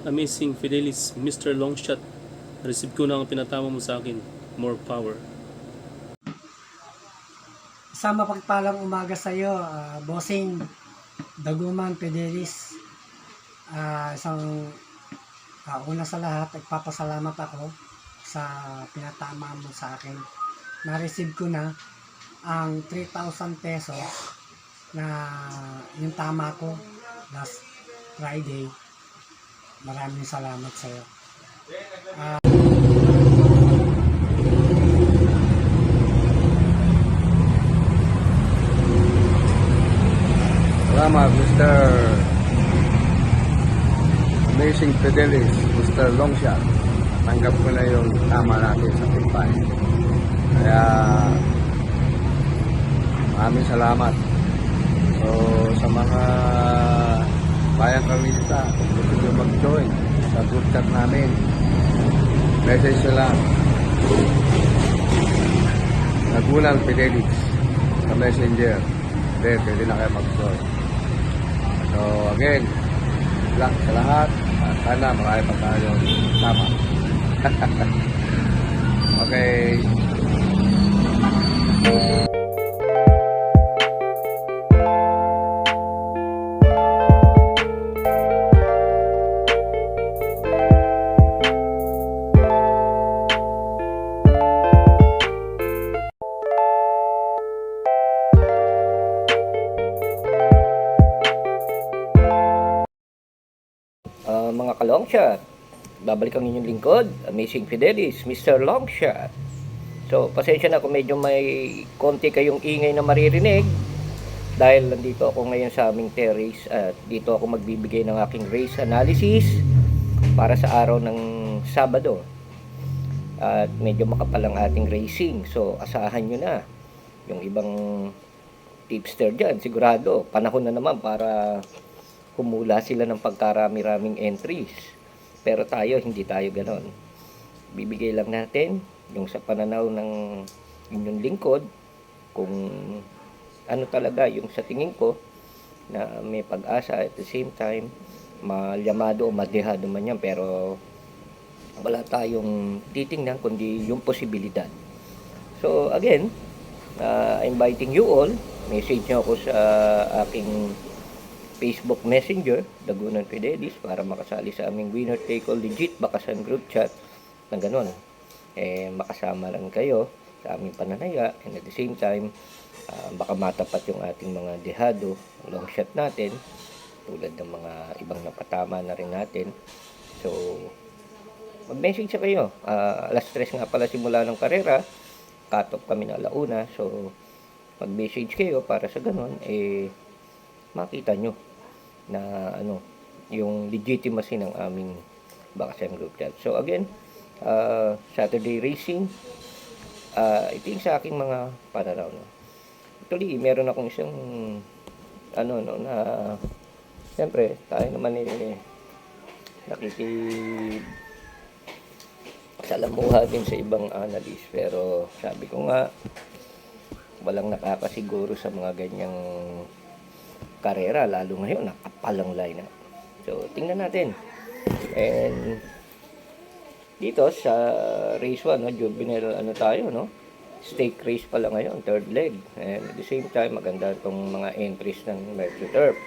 Amazing Fidelis, Mr. Longshot. Receive ko na ang pinatama mo sa akin. More power. Isang mapagpalang umaga sa iyo, Bossing Daguman Fidelis. Una sa lahat, nagpapasalamat ako sa pinatama mo sa akin. Na-receive ko na ang 3,000 pesos na yung tama ko last Friday. Maraming salamat sa iyo. Salamat, Mr. Amazing Fidelis, Mr. Longshot. Tanggap ko na yung tama natin sa Pipay. Kaya maraming salamat. So sa mga bayang kamista, kung gusto nyo mag-join sa group chat namin, message nyo lang Daguman Fidelis sa messenger. Then pwede na kayo mag-join. So again, lang sa lahat, at sana marami pa tayong tama. Okay. Mga ka-longshot, babalik ang inyong lingkod, Amazing Fidelis, Mr. Longshot. So, pasensya na kung medyo may konti kayong ingay na maririnig dahil nandito ako ngayon sa aming terrace at dito ako magbibigay ng aking race analysis para sa araw ng Sabado. At medyo makapal ang ating racing, so asahan nyo na yung ibang tipster dyan. Sigurado, panahon na naman para humula sila ng pagkarami-raming entries. Pero tayo, hindi tayo ganon. Bibigay lang natin yung sa pananaw ng inyong lingkod kung ano talaga yung sa tingin ko na may pag-asa at the same time malyamado o madehado man yan, pero wala tayong titingnan kundi yung posibilidad. So again, inviting you all, message nyo ako sa aking Facebook Messenger, Daguman Fidelis, para makasali sa aming winner take all legit bakasan group chat na gano'n. Makasama lang kayo sa aming pananaya, and at the same time, baka matapat yung ating mga dehado, long shot natin, tulad ng mga ibang napatama na rin natin. So, mag-message sa kayo. Alas 3 nga pala simula ng karera, cut off kami na alauna, so mag-message kayo para sa gano'n, makita nyo na yung legitimacy ng aming bakasan group chat. So again, Saturday racing, ito yung sa aking mga pananaw. Actually, meron akong isang na siyempre, tayo naman nakikisalamuha din sa ibang analyst, pero sabi ko nga, walang nakakasiguro sa mga ganyang karera, lalo ngayon nakapalang lineup. So tingnan natin. And dito sa race 1, juvenile tayo, stake race pala ngayon, third leg, and at the same time maganda itong mga entries ng Mercury Turf.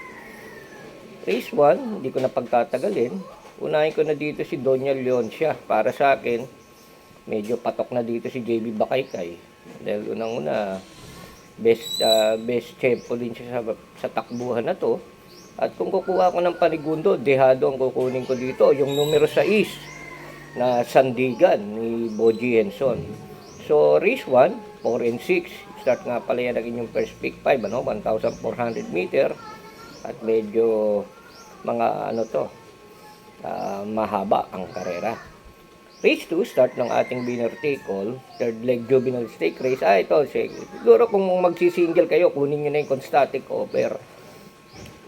Race 1, hindi ko na pagtatagalin, unahin ko na dito si Doña Leoncia. Para sa akin, medyo patok na dito si JB Bakaykay dahil unang-una best tempo din siya sa takbuhan na to. At kung kukuha ko ng panigundo, dehado ang kukunin ko dito, yung numero 6 na Sandigan ni Boji Henson. So race 1, 4 and 6, start nga pala yan ang inyong first pick 5, 1,400 meter, at medyo mga mahaba ang karera. Race 2, start ng ating winner take all, third leg juvenile stake race. Ito, siguro kung magsisingle kayo, kunin nyo na yung static offer.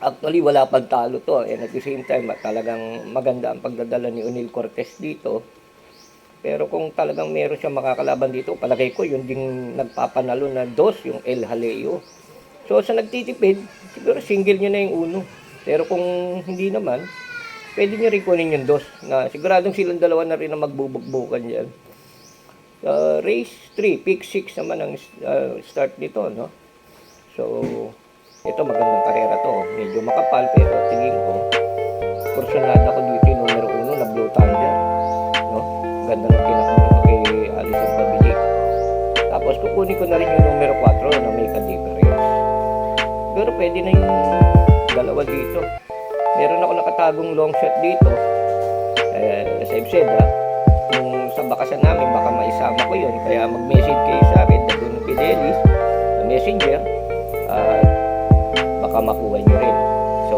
Actually, wala pang talo to, and at the same time, talagang maganda ang pagdadala ni O'Neil Cortez dito. Pero kung talagang meron siya makakalaban dito, palagay ko, yun din nagpapanalo na dos, yung El Jaleo. So, sa nagtitipid, siguro single nyo na yung uno. Pero kung hindi naman, pwede nyo rin kunin yung dos na siguradong silang dalawa na rin na magbubukbukan dyan. Race 3, pick 6 naman ang start nito, no? So, ito magandang karera to. Medyo makapal pero tingin ko, personada ko dito yung numero 1 na Blue Thunder. No? Ganda ng tinakbo nito kay Alison Pabilik. Tapos kukunin ko na rin yung numero 4 na Make a Difference. Pero pwede na yung dalawa dito. Meron ako nakatagong long shot dito. As I've said, yung sa bakasan namin, baka maisama ko yun. Kaya mag-message kayo sa akin, Dagunong Fidelis, na messenger, baka makuha nyo rin. So,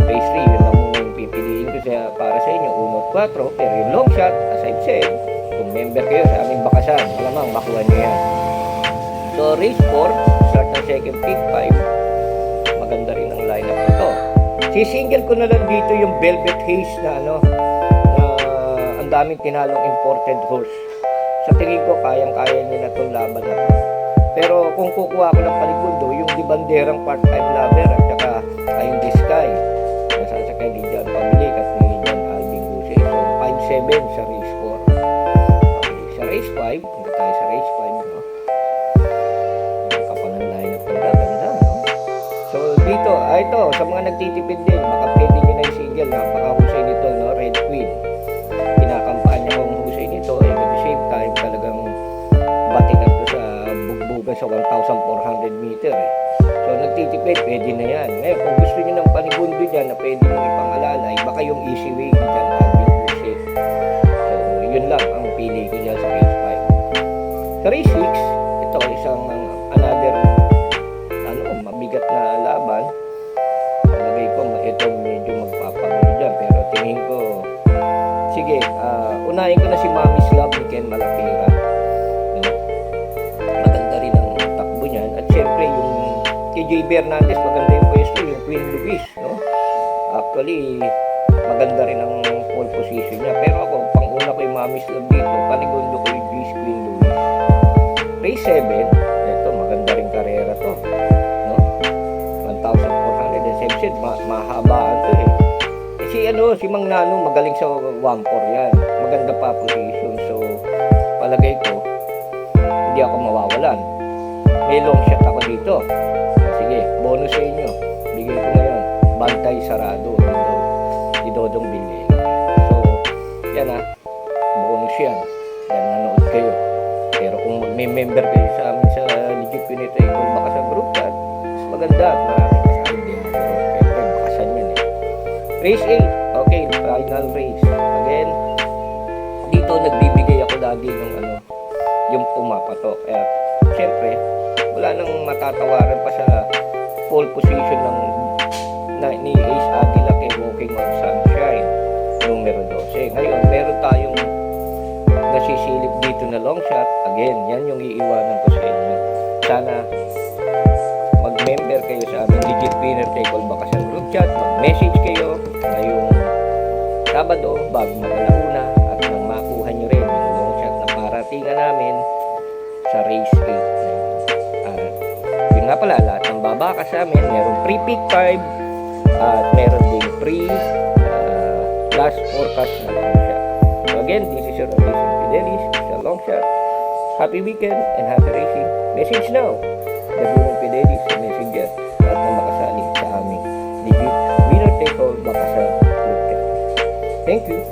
race 3, yun lang muna yung pipiliin ko para sa inyo, 1 at 4. Pero yung long shot, as I've said, kung member kayo sa aming bakasan, malamang makuha nyo yan. So, race 4, start ng second pick 5. Maganda rin ang lineup nito. Sisingle ko na lang dito yung Velvet Haze na na ang daming tinalong imported horse. Sa tingin ko, kayang-kaya niya na itong laban na to. Pero kung kukuha ko ng paligundo, yung di banderang part-time lover at saka yung Disky, nasasakay ni John Pabilik at ni John Alvin Guse. So, 5-7 sa race 4. Okay, sa race 5, punta tayo sa race 5, no? Ang kapal ng lineup ng gaganda, no? So, dito, ito, sa mga nagtitipid din, baka pwede nyo na yung single, napakahusay nito, no? Red Queen. Kinakampanya kong husay nito, and at the same time, talagang batikan to sa bugbugan sa 1,400 meter, eh. So, nagtitipid, pwede na yan. Ngayon, kung gusto nyo ng panigundo dyan na pwede nyo ipangalalay, baka yung easy way dyan, Alvin Guse. So, yun lang ang pili ko dyan sa race 5. Sa race 6, ito, isang another mabigat na laban. Palagay ko, ito medyo magpapagulo dyan. Pero tingin ko, sige, unahin ko na si Mommy's Love ni Ken Malapira. No? Maganda rin ang takbo niyan. At syempre, yung KJ Bernaldez, maganda yung pwesto, yung Queen Louise. No? Actually, maganda rin ang pole position niya. Pero ako, pang-una ko yung Mommy's Love dito, panigundo ko yung Juice Queen Louise. Race 7, ito, maganda rin karera to. 1,400 mahabaan to eh. Si Mang Nano magaling sa 1-4 yan. Maganda pa position. So, palagay ko, hindi ako mawawalan. May long shot ako dito. Sige, bonus sa inyo. Bigay ko ngayon. Bantay Sarado. Ni Dodong Billy. So, yan bonus yan. Yan, nanood kayo. Pero kung mag-member kayo sa amin sa Legit Pinita, kung baka sa group chat, maganda at maraming kasama din. Siyempre, bakasan yun eh. Race 8. Okay, final race. Again, dito nagbibigay ako lagi ng yung pumapatok. Kaya, siyempre, wala nang matatawaran pa sa pole position ni Ace Aguila kay Walking on Sunshine, numero 12. Ngayon, meron tayong nasisilip dito na long shot. Again, yan yung iiwanan ko sa inyo. Sana mag-member kayo sa aming Legit Winner Take All Bakasan group chat, mag-message kayo ngayong Sabado bago mag-alauna at nang makuha nyo rin yung long shot na paratingan namin sa race 8. At yun nga pala, lahat ng babaka sa amin, meron pre-pick 5 at meron din last forecast na long shot. So again, this is your Alison Fidelis sa long shot. Happy weekend and happy racing. Message now. Dagunong Fidelis sa messenger at na makasali sa aming Legit Winner Take All Bakasan group chat. Thank you.